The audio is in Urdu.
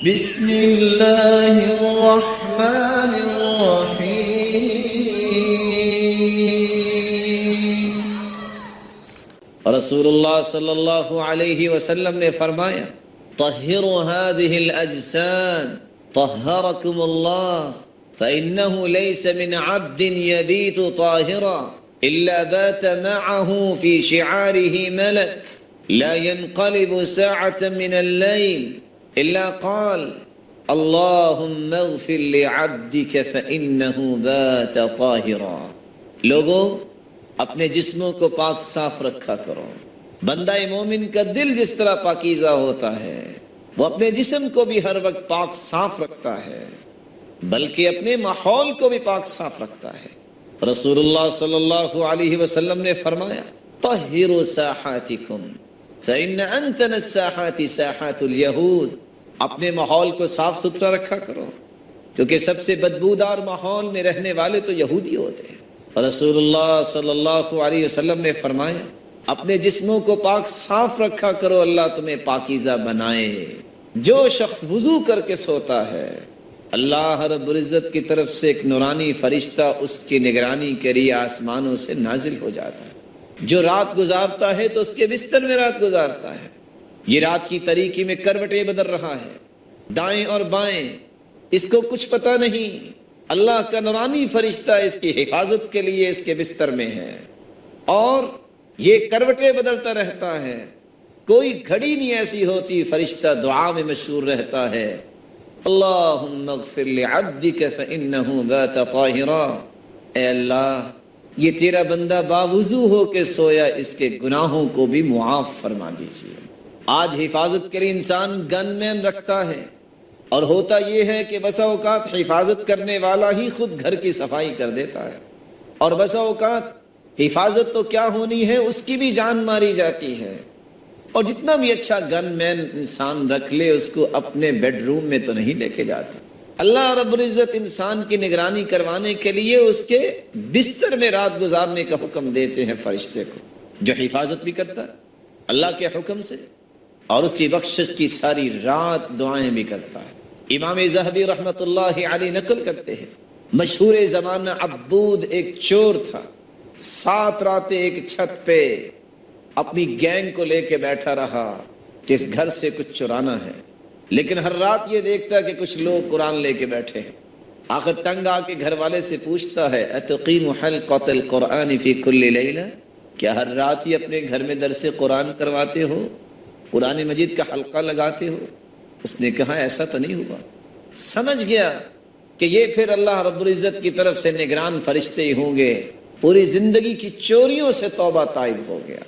بسم اللہ الرحمن الرحیم۔ رسول اللہ صلی اللہ علیہ وسلم نے فرمایا طہروا هذه الاجساد طہرکم اللہ فإنه ليس من عبد يبيت طاهرا إلا بات معه في شعاره ملك لا ينقلب ساعة من الليل إلا قال اللهم اغفر لعبدك فإنه بات طاهرا۔ لوگوں اپنے جسموں کو پاک صاف رکھا کرو۔ بندہ مومن کا دل جس طرح پاکیزہ ہوتا ہے وہ اپنے جسم کو بھی ہر وقت پاک صاف رکھتا ہے، بلکہ اپنے ماحول کو بھی پاک صاف رکھتا ہے۔ رسول اللہ صلی اللہ علیہ وسلم نے فرمایا طہروا ساحاتکم فإن أنتن الساحات ساحات اليہود۔ اپنے ماحول کو صاف ستھرا رکھا کرو، کیونکہ سب سے بدبودار ماحول میں رہنے والے تو یہودی ہوتے ہیں۔ رسول اللہ صلی اللہ علیہ وسلم نے فرمایا اپنے جسموں کو پاک صاف رکھا کرو، اللہ تمہیں پاکیزہ بنائے۔ جو شخص وضو کر کے سوتا ہے اللہ رب العزت کی طرف سے ایک نورانی فرشتہ اس کی نگرانی کے لیے آسمانوں سے نازل ہو جاتا ہے۔ جو رات گزارتا ہے تو اس کے بستر میں رات گزارتا ہے، یہ رات کی تاریکی میں کروٹیں بدل رہا ہے، دائیں اور بائیں، اس کو کچھ پتہ نہیں۔ اللہ کا نورانی فرشتہ اس کی حفاظت کے لیے اس کے بستر میں ہے، اور یہ کروٹیں بدلتا رہتا ہے۔ کوئی گھڑی نہیں ایسی ہوتی فرشتہ دعا میں مشغول رہتا ہے، اللہم اغفر لعبدک فإنہ بات طاہرا۔ اے اللہ یہ تیرا بندہ باوضو ہو کے سویا، اس کے گناہوں کو بھی معاف فرما دیجیے۔ آج حفاظت کے لیے انسان گن مین رکھتا ہے، اور ہوتا یہ ہے کہ بسا اوقات حفاظت کرنے والا ہی خود گھر کی صفائی کر دیتا ہے، اور بسا اوقات حفاظت تو کیا ہونی ہے اس کی بھی جان ماری جاتی ہے۔ اور جتنا بھی اچھا گن مین انسان رکھ لے اس کو اپنے بیڈ روم میں تو نہیں لے کے جاتا۔ اللہ رب العزت انسان کی نگرانی کروانے کے لیے اس کے بستر میں رات گزارنے کا حکم دیتے ہیں فرشتے کو، جو حفاظت بھی کرتا ہے اللہ کے حکم سے، اور اس کی بخشش کی ساری رات دعائیں بھی کرتا ہے۔ امام ذہبی رحمۃ اللہ علیہ نقل کرتے ہیں مشہور زمانہ عبود ایک چور تھا، 7 راتیں ایک چھت پہ اپنی گینگ کو لے کے بیٹھا رہا کہ اس گھر سے کچھ چرانا ہے، لیکن ہر رات یہ دیکھتا کہ کچھ لوگ قرآن لے کے بیٹھے ہیں۔ آخر تنگ آ کے گھر والے سے پوچھتا ہے اتقیم حلقۃ القرآن فی کل لیلہ، کیا ہر رات ہی اپنے گھر میں درس قرآن کرواتے ہو، قرآن مجید کا حلقہ لگاتے ہو؟ اس نے کہا ایسا تو نہیں ہوا۔ سمجھ گیا کہ یہ پھر اللہ رب العزت کی طرف سے نگران فرشتے ہی ہوں گے، پوری زندگی کی چوریوں سے توبہ تائب ہو گیا۔